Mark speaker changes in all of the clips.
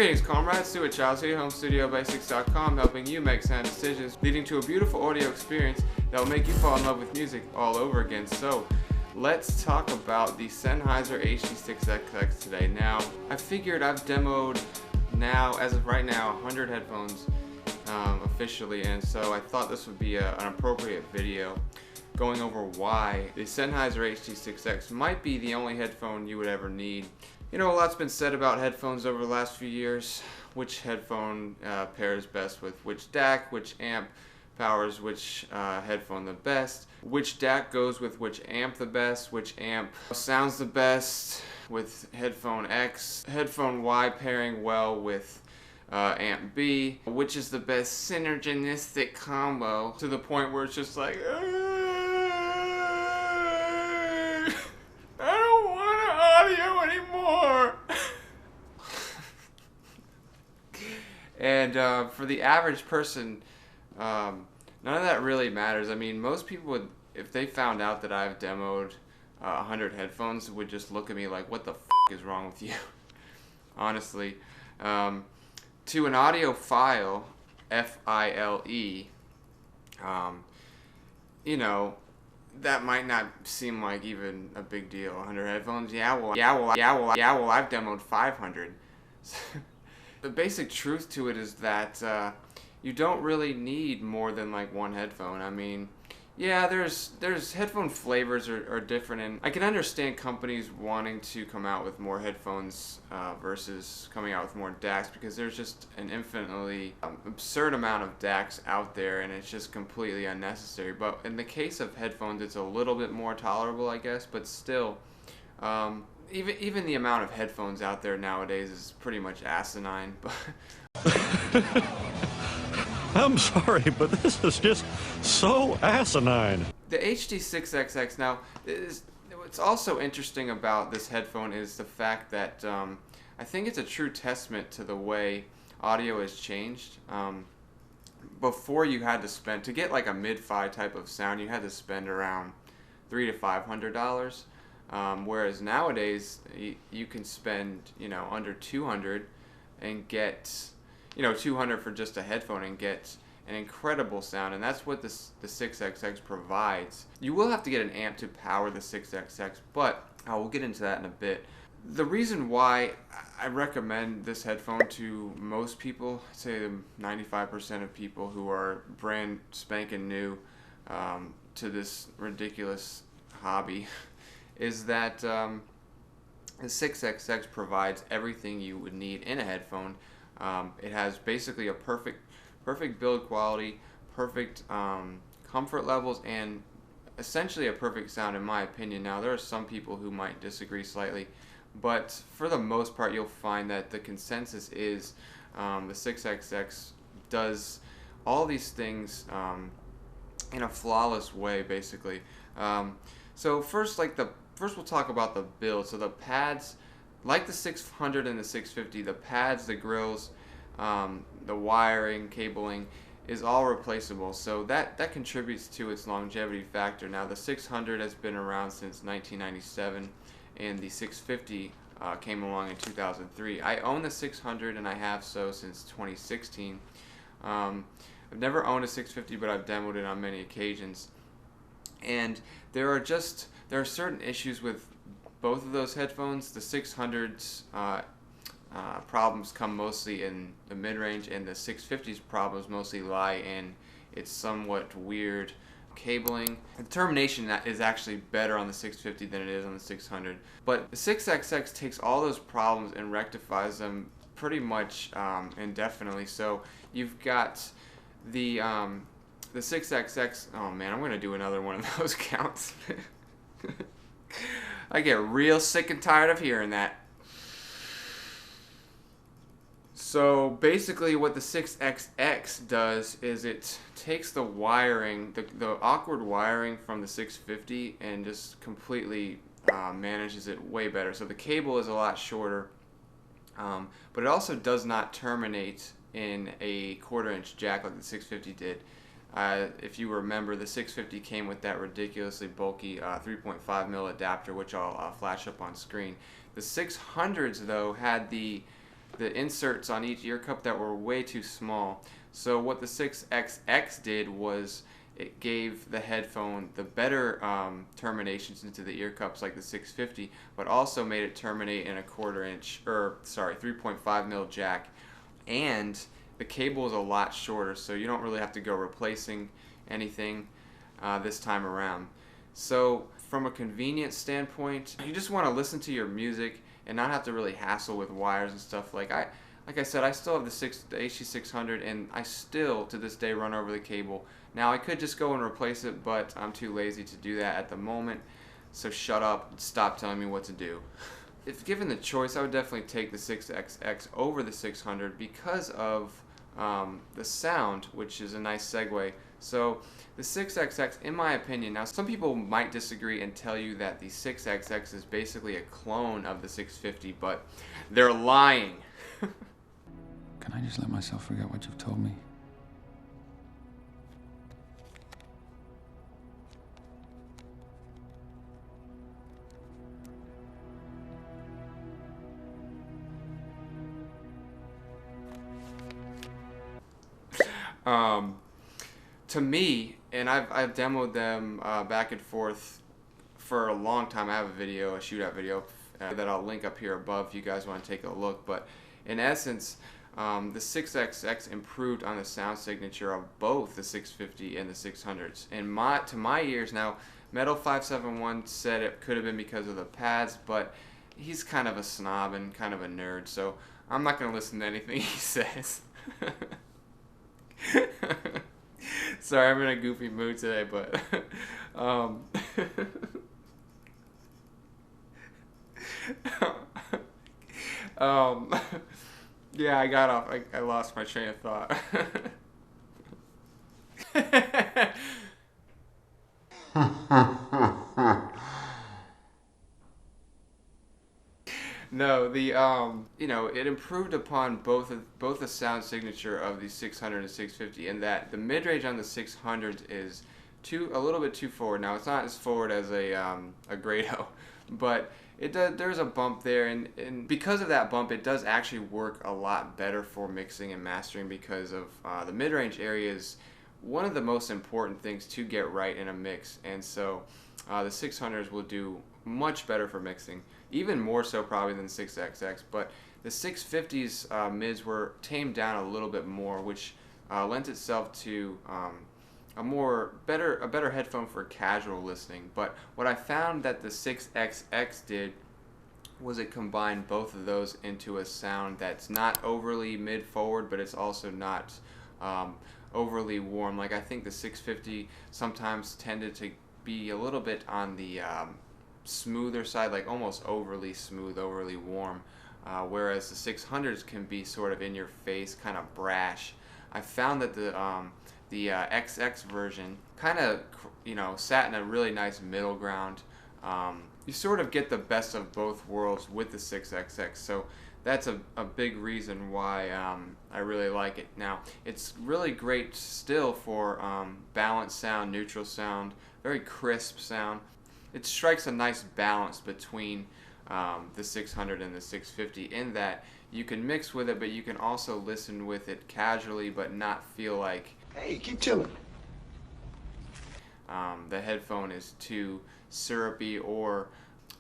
Speaker 1: Greetings, comrades. Stuart Childs here, HomeStudioBasics.com, helping you make sound decisions, leading to a beautiful audio experience that will make you fall in love with music all over again. So, let's talk about the Sennheiser HD6XX today. Now, I figured I've demoed now, as of right now, 100 headphones officially, and so I thought this would be an appropriate video going over why the Sennheiser HD6XX might be the only headphone you would ever need. You know, a lot's been said about headphones over the last few years. Which headphone pairs best with which DAC, which amp powers which headphone the best, which DAC goes with which amp the best, which amp sounds the best with headphone X, headphone Y pairing well with amp B, which is the best synergistic combo, to the point where it's just like, and for the average person, none of that really matters. I mean, most people would, if they found out that I've demoed 100 headphones, would just look at me like, what the f*** is wrong with you? Honestly. To an audiophile, F-I-L-E, you know, that might not seem like even a big deal. 100 headphones? Yeah, well, I've demoed 500. The basic truth to it is that you don't really need more than like one headphone. I mean, yeah, there's headphone flavors are different, and I can understand companies wanting to come out with more headphones versus coming out with more DACs, because there's just an infinitely absurd amount of DACs out there, and it's just completely unnecessary. But in the case of headphones, it's a little bit more tolerable, I guess, but still, even the amount of headphones out there nowadays is pretty much asinine.
Speaker 2: I'm sorry, but this is just so asinine.
Speaker 1: The HD6XX, now, what's also interesting about this headphone is the fact that I think it's a true testament to the way audio has changed. Before, you had to spend, to get like a mid-fi type of sound, you had to spend around $300 to $500. Whereas nowadays, you can spend, you know, under $200 and get, you know, $200 for just a headphone and get an incredible sound, and that's what the 6XX provides. You will have to get an amp to power the 6XX, but we'll get into that in a bit. The reason why I recommend this headphone to most people, say 95% of people who are brand spanking new to this ridiculous hobby, is that the 6XX provides everything you would need in a headphone. It has basically a perfect build quality, perfect comfort levels, and essentially a perfect sound, in my opinion. Now, there are some people who might disagree slightly, but for the most part, you'll find that the consensus is the 6XX does all these things in a flawless way, basically. So first we'll talk about the build. So the pads, like the 600 and the 650, the pads, the grills, the wiring, cabling is all replaceable. So that contributes to its longevity factor. Now, the 600 has been around since 1997, and the 650 came along in 2003. I own the 600, and I have so since 2016. I've never owned a 650, but I've demoed it on many occasions. And there are certain issues with both of those headphones. The 600's problems come mostly in the mid-range, and the 650's problems mostly lie in its somewhat weird cabling. The termination is actually better on the 650 than it is on the 600. But the 6XX takes all those problems and rectifies them pretty much indefinitely. So you've got the 6XX, oh man, I'm going to do another one of those counts. I get real sick and tired of hearing that. So basically what the 6XX does is it takes the wiring, the awkward wiring from the 650, and just completely manages it way better. So the cable is a lot shorter, but it also does not terminate in a 1/4-inch jack like the 650 did. If you remember, the 650 came with that ridiculously bulky 3.5mm adapter, which I'll flash up on screen. The 600s, though, had the the inserts on each ear cup that were way too small. So what the 6XX did was it gave the headphone the better terminations into the ear cups like the 650, but also made it terminate in a 3.5 mil jack, and the cable is a lot shorter, so you don't really have to go replacing anything this time around. So from a convenience standpoint, you just want to listen to your music and not have to really hassle with wires and stuff. Like I said, I still have the HD600, and I still to this day run over the cable. Now I could just go and replace it, but I'm too lazy to do that at the moment. So shut up and stop telling me what to do. If given the choice, I would definitely take the 6XX over the 600 because of the sound, which is a nice segue. So the 6XX, in my opinion, now some people might disagree and tell you that the 6XX is basically a clone of the 650, but they're lying.
Speaker 3: Can I just let myself forget what you've told me?
Speaker 1: To me, and I've demoed them back and forth for a long time. I have a video, a shootout video that I'll link up here above if you guys want to take a look. But in essence, the 6XX improved on the sound signature of both the 650 and the 600s. And to my ears now, Metal 571 said it could have been because of the pads, but he's kind of a snob and kind of a nerd, so I'm not going to listen to anything he says. Sorry, I'm in a goofy mood today, but yeah, I got off. I lost my train of thought. No, you know, it improved upon both the sound signature of the 600 and 650, in that the mid-range on the 600 is a little bit too forward. Now, it's not as forward as a Grado, but there's a bump there, and because of that bump, it does actually work a lot better for mixing and mastering, because of the mid-range area is one of the most important things to get right in a mix, and so the 600s will do much better for mixing, even more so probably than 6XX, but the 650's mids were tamed down a little bit more, which lent itself to a better headphone for casual listening. But what I found that the 6XX did was it combined both of those into a sound that's not overly mid-forward, but it's also not overly warm. Like, I think the 650 sometimes tended to be a little bit on the smoother side, like almost overly smooth, overly warm, whereas the 600s can be sort of in your face, kind of brash. I found that the XX version kind of, you know, sat in a really nice middle ground. You sort of get the best of both worlds with the 6XX, so that's a big reason why I really like it. Now, it's really great still for balanced sound, neutral sound, very crisp sound. It strikes a nice balance between the 600 and the 650, in that you can mix with it, but you can also listen with it casually, but not feel like,
Speaker 4: hey, keep chilling,
Speaker 1: the headphone is too syrupy or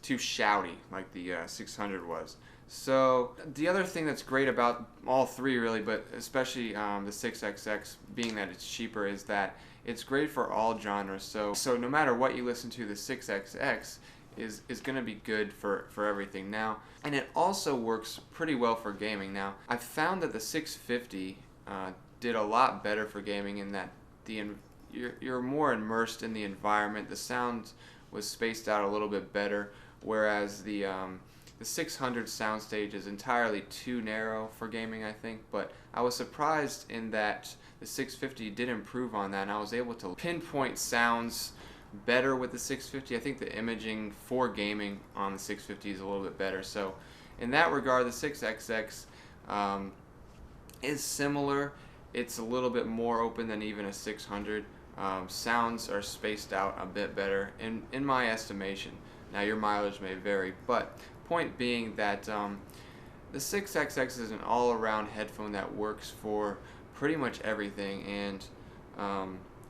Speaker 1: too shouty like the 600 was. So the other thing that's great about all three, really, but especially the 6XX being that it's cheaper, is that it's great for all genres. So no matter what you listen to, the 6XX is going to be good for everything now. And it also works pretty well for gaming. Now, I've found that the 650 did a lot better for gaming, in that you're more immersed in the environment. The sound was spaced out a little bit better, whereas the 600 soundstage is entirely too narrow for gaming, I think. But I was surprised in that the 650 did improve on that, and I was able to pinpoint sounds better with the 650. I think the imaging for gaming on the 650 is a little bit better. So in that regard, the 6XX is similar. It's a little bit more open than even a 600. Sounds are spaced out a bit better in my estimation. Now, your mileage may vary, but point being that The 6XX is an all-around headphone that works for pretty much everything, and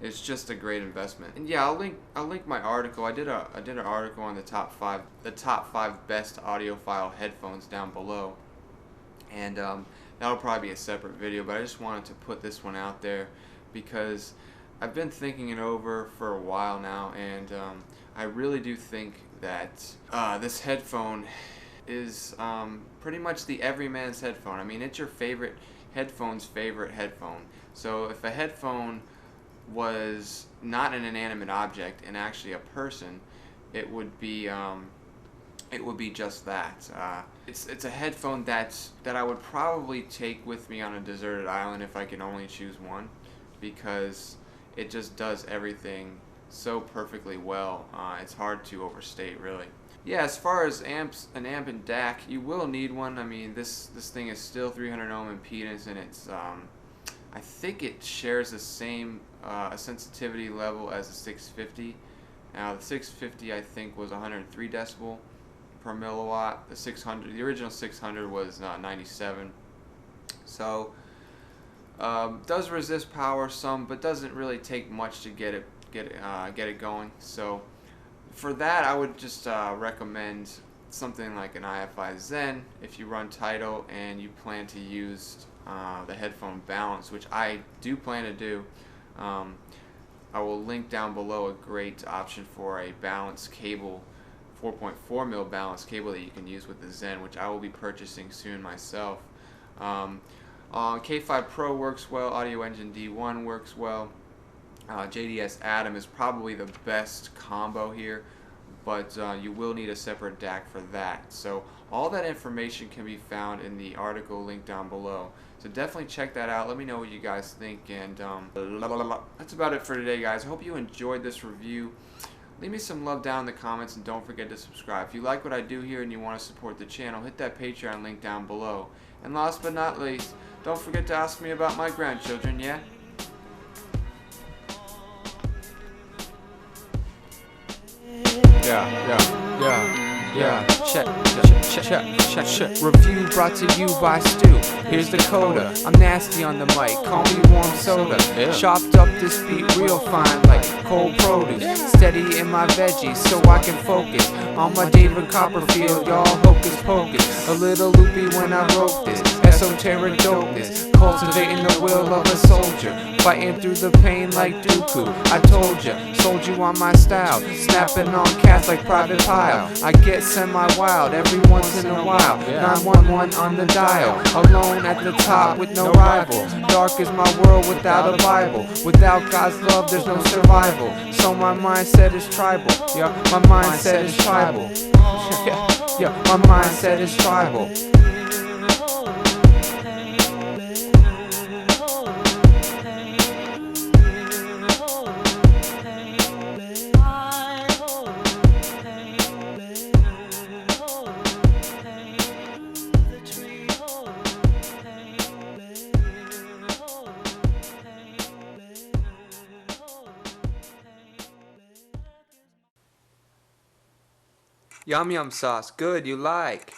Speaker 1: it's just a great investment. And yeah, I'll link my article. I did an article on the top five best audiophile headphones down below, and that'll probably be a separate video. But I just wanted to put this one out there because I've been thinking it over for a while now, and I really do think that this headphone is pretty much the everyman's headphone. I mean, it's your favorite headphone's favorite headphone. So if a headphone was not an inanimate object and actually a person, it would be just that. It's a headphone that I would probably take with me on a deserted island if I could only choose one, because it just does everything so perfectly well. It's hard to overstate, really. Yeah, as far as amps, an amp and DAC, you will need one. I mean, this thing is still 300 ohm impedance, and it's I think it shares the same sensitivity level as the 650. Now the 650 I think was 103 decibel per milliwatt. The original 600 was 97. So does resist power some, but doesn't really take much to get it going. So for that, I would just recommend something like an IFI Zen if you run Tidal and you plan to use the headphone balance, which I do plan to do. I will link down below a great option for a balance cable, 4.4 mil balance cable that you can use with the Zen, which I will be purchasing soon myself. K5 Pro works well, Audio Engine D1 works well. JDS Atom is probably the best combo here, but you will need a separate DAC for that. So all that information can be found in the article linked down below. So definitely check that out. Let me know what you guys think, and that's about it for today, guys. I hope you enjoyed this review. Leave me some love down in the comments, and don't forget to subscribe. If you like what I do here and you want to support the channel, hit that Patreon link down below. And last but not least, don't forget to ask me about my grandchildren, yeah?
Speaker 4: Yeah. Check. Review brought to you by Stu. Here's the coda. I'm nasty on the mic. Call me warm soda. Chopped up this beat real fine like cold produce. Steady in my veggies so I can focus on my David Copperfield. Y'all hocus pocus. A little loopy when I wrote this. Esoteric dopeness. Cultivating the will of a soldier. Fighting through the pain like Dooku. I told ya, sold you on my style. Snapping on cats like Private Pile. I get semi-wild every once in a while. 911 on the dial. Alone at the top with no rival. Dark is my world without a Bible. Without God's love there's no survival. So my mindset is tribal. Yeah, my mindset is tribal. Yeah, my mindset is tribal. Yum yum sauce, good, you like.